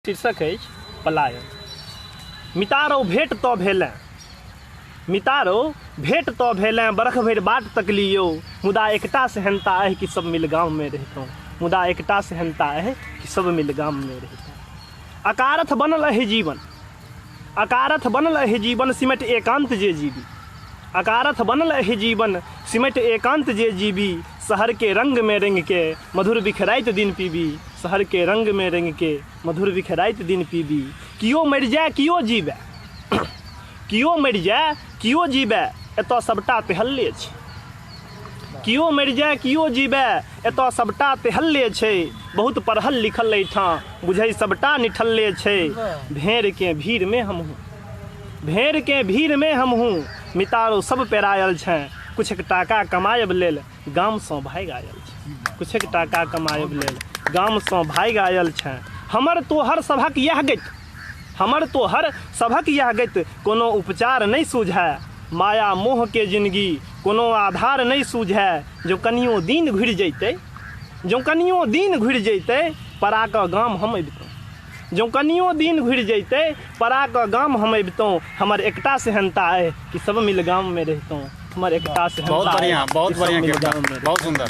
शीर्षक है पलायन। मितारो भेंट तो भेलें, मितारो भेंट तो भेलें, बरख भरि बाट तकलियो, मुदा एकटा सेहनता है कि सब मिल गाँव में रहतों, मुदा एकटा सेहनता है कि सब मिल गाँव में रहतों। अकारथ बनल है जीवन, अकारथ बनल है जीवन, सिमट एकांत जे जीवी, अकारथ बनल है जीवन, सिमट एकांत जे जीवी, शहर के रंग में रंग के मधुर बिखराइत दिन पीबी, शहर के रंग में रंग के मधुर बिखराइत दिन पीबी। कियो मरि जाए कियो जीवे, कियो मरि जाए कियो जीवे, एतऽ सबटा तेहल्ले छै, कियो मरि जाए कियो जीवे, एतऽ सबटा तेहल्ले छै, बहुत पढ़ल लिखल एहिठाम बुझै सबटा निठल्ले छै। भेड़ के भीड़ में हम हूँ, भेड़ के भीड़ में हम हूँ, मितारो सब पेरायल छें, कुछ टाका कमायब लेल गाम सँ भागि आयल छें, कुछ टाका कमायब लेल गाम सँ भागि आयल छें। हमर तोहर सभक यह गति, हमर तोहर सभक यह गति, कोनो उपचार नहीं सूझै, माया मोह के जिंदगी कोनो आधार नहीं सूझै। जो कनियो दिन घुरि जैतै, जो कनियो दिन घुरि जैतै, पराक गाम हम अबितौं, जो कनियो दिन घुरि जैतै, पराक गाम हम अबितौं। हमर एकटा सेहनता है कि सब मिल गाम में रहतौं, हमर एकटा सेहनता है कि सब मिल गाम में रहतौं। बहुत सुंदर।